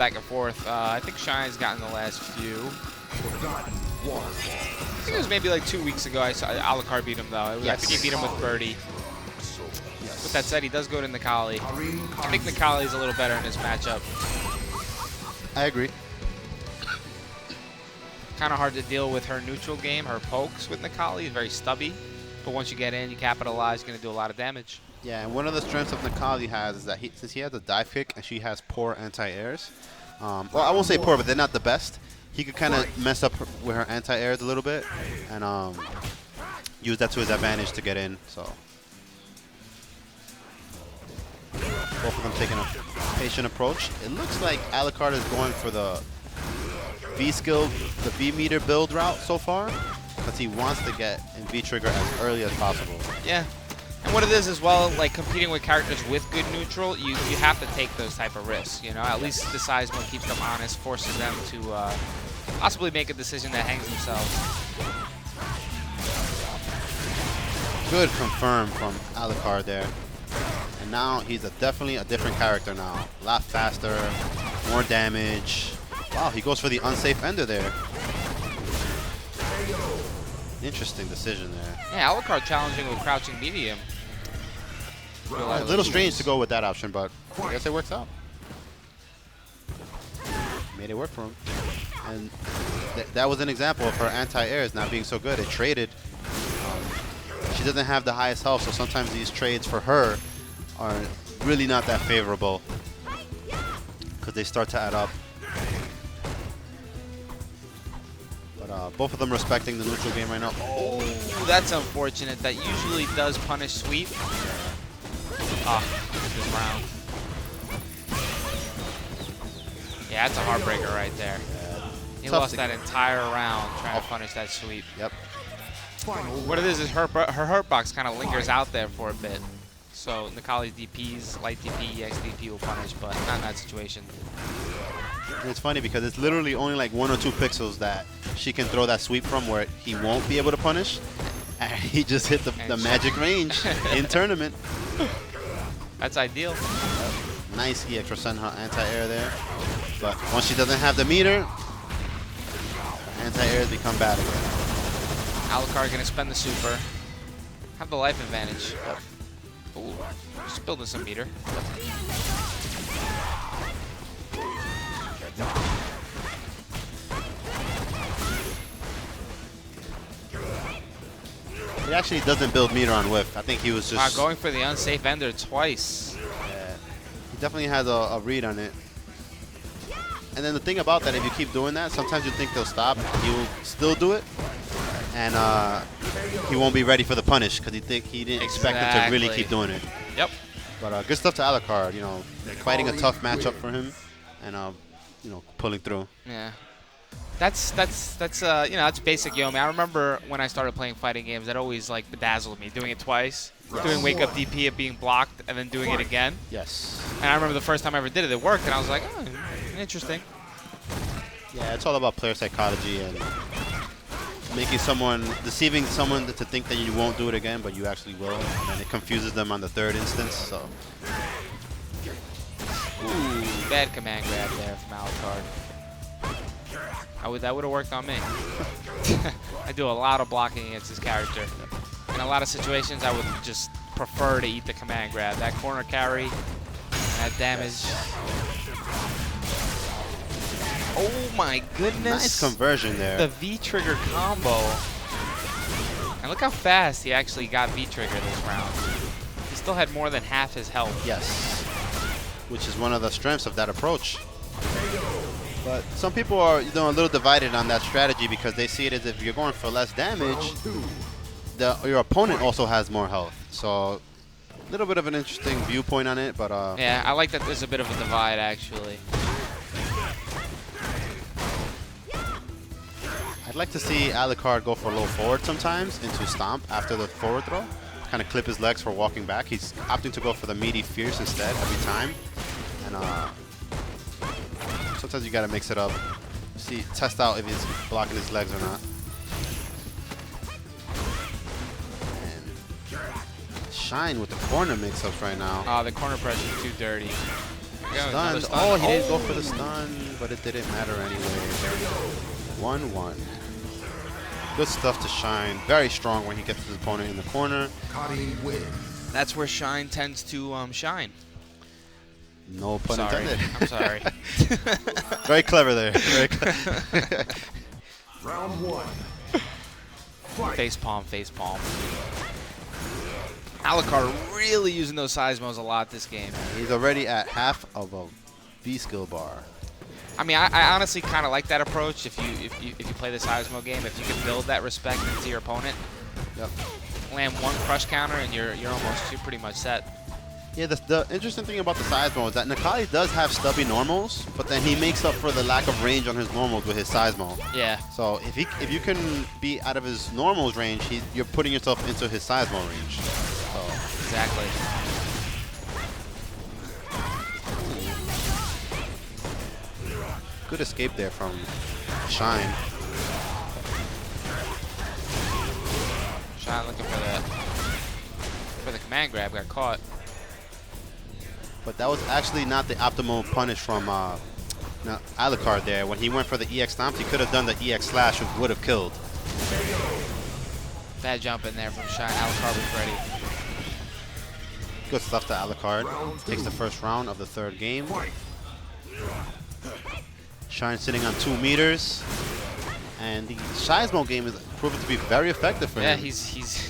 back and forth. I think Shine's gotten the last few. I think it was maybe like 2 weeks ago I saw Alucard beat him though. I think he beat him with Birdie. With that said, he does go to Necalli. I think Necalli is a little better in this matchup. I agree. Kind of hard to deal with her neutral game, her pokes with Necalli. Very stubby. But once you get in, you capitalize, you're going to do a lot of damage. Yeah, and one of the strengths of Necalli has is that since he has a dive kick and she has poor anti-airs, well, I won't say poor, but they're not the best. He could kind of mess up with her anti-airs a little bit and use that to his advantage to get in. So both of them taking a patient approach. It looks like Alucard is going for the V-skill, the V-meter build route so far, because he wants to get in V-trigger as early as possible. Yeah. And what it is as well, like competing with characters with good neutral, you have to take those type of risks, you know? At least the size mode keeps them honest, forces them to possibly make a decision that hangs themselves. Good confirm from Alucard there. And now he's definitely a different character now. A lot faster, more damage. Wow, he goes for the unsafe ender there. Interesting decision there. Yeah, Alucard challenging with crouching medium. A little strange to go with that option, but I guess it works out. Made it work for him. And that was an example of her anti-airs not being so good. It traded. She doesn't have the highest health, so sometimes these trades for her are really not that favorable because they start to add up. But both of them respecting the neutral game right now. Oh, that's unfortunate. That usually does punish sweep. Ah, this round. Yeah, that's a heartbreaker right there. He lost that entire round trying to punish that sweep. Yep. What it is her hurt box kind of lingers out there for a bit. So Necalli's DPs, light DP, EX DP will punish, but not in that situation. And it's funny because it's literally only like 1 or 2 pixels that she can throw that sweep from where he won't be able to punish. And he just hit the magic range in tournament. That's ideal. Nice EX for Senha anti-air there. But once she doesn't have the meter, anti-airs become bad again. Alucard going to spend the super. Have the life advantage. Ooh, just building some meter. He actually doesn't build meter on whiff. I think he was just going for the unsafe ender twice. Yeah, he definitely has a read on it. And then the thing about that, if you keep doing that, sometimes you think they'll stop. He will still do it, and he won't be ready for the punish because he didn't expect him to really keep doing it. Yep. But good stuff to Alucard. You know, fighting a tough matchup for him, and you know, pulling through. Yeah. That's you know, that's basic Yomi. I remember when I started playing fighting games, that always like bedazzled me. Doing it twice, doing wake up DP of being blocked, and then doing it again. Yes. And I remember the first time I ever did it, it worked, and I was like, oh, interesting. Yeah, it's all about player psychology and deceiving someone to think that you won't do it again, but you actually will, and it confuses them on the third instance. So. Ooh, bad command grab there from Alucard. That would have worked on me. I do a lot of blocking against this character. In a lot of situations, I would just prefer to eat the command grab. That corner carry, that damage. Oh my goodness. Nice conversion there. The V-trigger combo. And look how fast he actually got V-trigger this round. He still had more than half his health. Yes. Which is one of the strengths of that approach. But some people are, you know, a little divided on that strategy because they see it as if you're going for less damage, your opponent also has more health. So a little bit of an interesting viewpoint on it, but yeah, I like that there's a bit of a divide actually. I'd like to see Alucard go for low forward sometimes into stomp after the forward throw, kind of clip his legs for walking back. He's opting to go for the meaty fierce instead every time, and sometimes you gotta mix it up. See, test out if he's blocking his legs or not. And Shine with the corner mix-ups right now. Oh, the corner pressure is too dirty. Stunned. Oh, he didn't go for the stun, but it didn't matter anyway. 1-1. Good stuff to Shine. Very strong when he gets his opponent in the corner. That's where Shine tends to shine. No pun intended. I'm sorry. Very clever there. Very clever. Round 1. Face palm, face palm. Alucard really using those seismos a lot this game. He's already at half of a V skill bar. I mean, I honestly kind of like that approach. If you play the seismo game, if you can build that respect into your opponent, land one crush counter and you're pretty much set. Yeah, the interesting thing about the seismo is that Necalli does have stubby normals, but then he makes up for the lack of range on his normals with his seismo. Yeah. So if you can be out of his normals range, you're putting yourself into his seismo range. So. Exactly. Good escape there from Shine. Shine looking for the command grab, got caught. But that was actually not the optimal punish from Alucard there. When he went for the EX stomp, he could have done the EX slash, which would have killed. Bad jump in there from Shine. Alucard was ready. Good stuff to Alucard. Takes the first round of the third game. Shine sitting on 2 meters. And the seismo game is proven to be very effective for him. Yeah, he's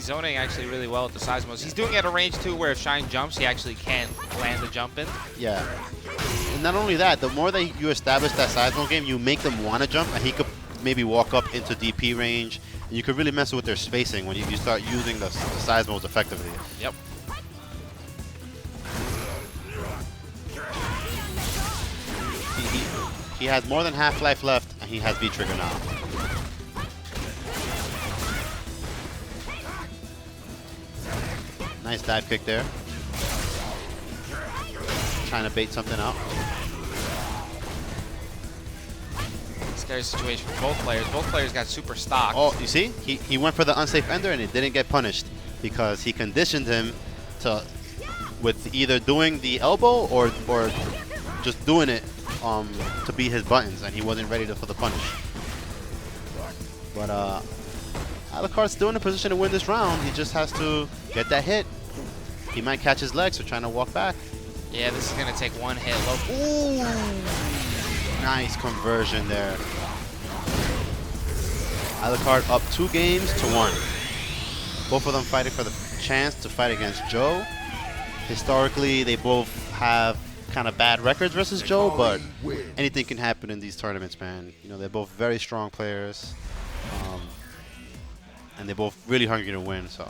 zoning actually really well with the seismos. He's doing it at a range too where if Shine jumps, he actually can't land the jump in. Yeah. And not only that, the more that you establish that seismo game, you make them want to jump, and he could maybe walk up into DP range. And you could really mess with their spacing when you start using the seismos effectively. Yep. He has more than half life left, and he has V-Trigger now. Nice dive kick there. Trying to bait something out. Scary situation for both players. Both players got super stocked. Oh, you see? He went for the unsafe ender, and he didn't get punished because he conditioned him to with either doing the elbow or just doing it to beat his buttons, and he wasn't ready for the punish. But Alucard's still in a position to win this round. He just has to get that hit. He might catch his legs for trying to walk back. Yeah, this is going to take one hit. Ooh! Nice conversion there. Alucard up 2 games to 1. Both of them fighting for the chance to fight against Joe. Historically, they both have kind of bad records versus Joe, but anything can happen in these tournaments, man. You know, they're both very strong players, and they're both really hungry to win. So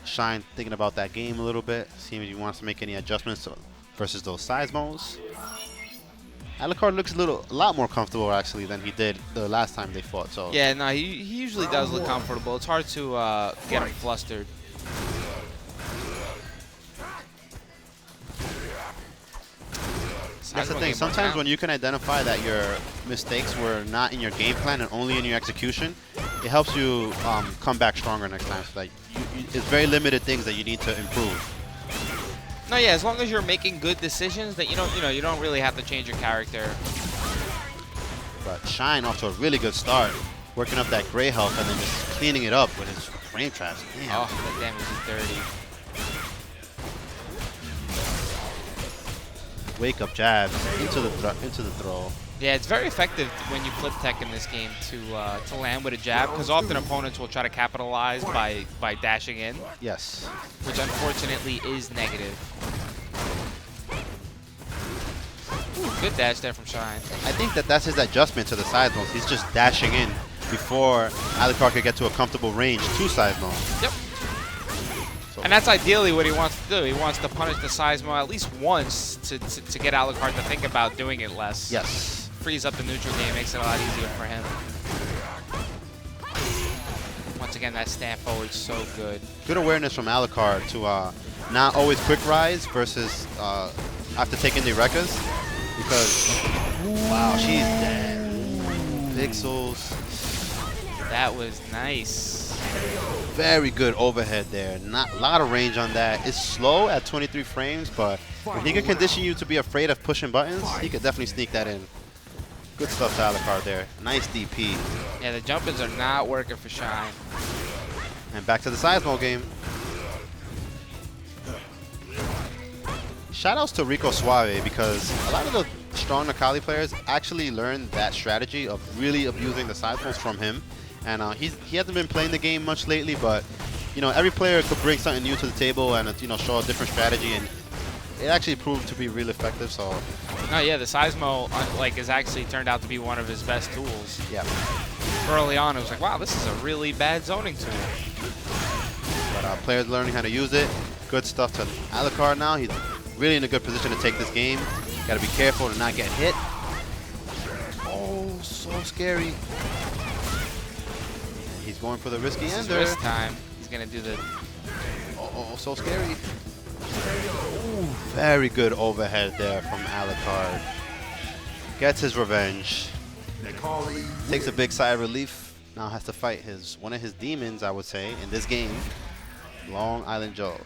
Shine thinking about that game a little bit, seeing if he wants to make any adjustments versus those seismos. Alucard looks a lot more comfortable actually than he did the last time they fought. So yeah, no, he usually does look comfortable. It's hard to get him flustered. That's the thing. Sometimes when you can identify that your mistakes were not in your game plan and only in your execution, it helps you come back stronger next time. So that it's very limited things that you need to improve. No, yeah, as long as you're making good decisions, that you don't really have to change your character. But Shine off to a really good start, working up that gray health and then just cleaning it up with his frame traps. Damn. Oh, that damage is dirty. Wake up jabs into the throw. Yeah, it's very effective when you flip tech in this game to land with a jab, because often opponents will try to capitalize by dashing in. Yes. Which unfortunately is negative. Ooh, good dash there from Shine. I think that's his adjustment to the side moves. He's just dashing in before Alucard could get to a comfortable range to side mode. Yep. And that's ideally what he wants to do. He wants to punish the seismo at least once to get Alucard to think about doing it less. Yes. Frees up the neutral game, makes it a lot easier for him. Once again, that stand forward so good. Good awareness from Alucard to not always quick rise versus after taking the Rekas, because wow, she's dead. Pixels. That was nice. Very good overhead there. Not a lot of range on that. It's slow at 23 frames, but when he can condition you to be afraid of pushing buttons, he could definitely sneak that in. Good stuff to Alucard there. Nice DP. Yeah, the jump-ins are not working for Shine. And back to the Seismo game. Shoutouts to Rico Suave, because a lot of the strong Necalli players actually learned that strategy of really abusing the Seismos from him. And he hasn't been playing the game much lately, but every player could bring something new to the table and show a different strategy, and it actually proved to be really effective. So no, yeah, the Seismo is actually turned out to be one of his best tools. yeah. Early on, it was like, wow, this is a really bad zoning tool. But players learning how to use it. Good stuff to Alucard now. He's really in a good position to take this game. Got to be careful to not get hit. Oh, so scary. And he's going for the risky ender. This time, he's going to do the... Oh, so scary. Ooh, very good overhead there from Alucard. Gets his revenge. Necalli Takes a big sigh of relief. Now has to fight one of his demons, I would say, in this game. Long Island Joe.